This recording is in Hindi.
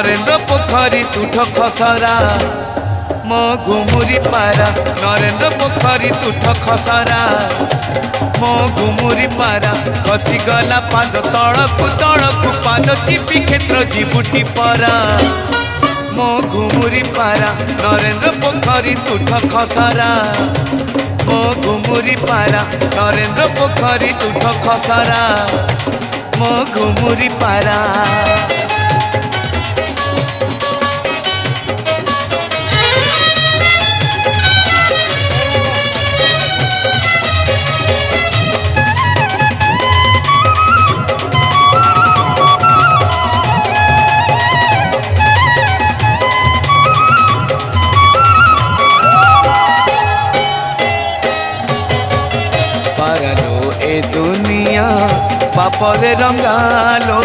नरेंद्र पोखरी तुठ खसरा मो घुमुरी पारा नरेंद्र पोखरी तुठ खसरा मो घुमुरी पारा खसीगला पाद तड़कू पाद चिपी क्षेत्र जीवुटी परा मो घुमुरी पारा नरेंद्र पोखरी तुठ खसरा मो घुमुरी पारा नरेंद्र पोखरी तुठ खसरा मो घुमुरी पारा पारालो ए दुनिया पापरे रंगालो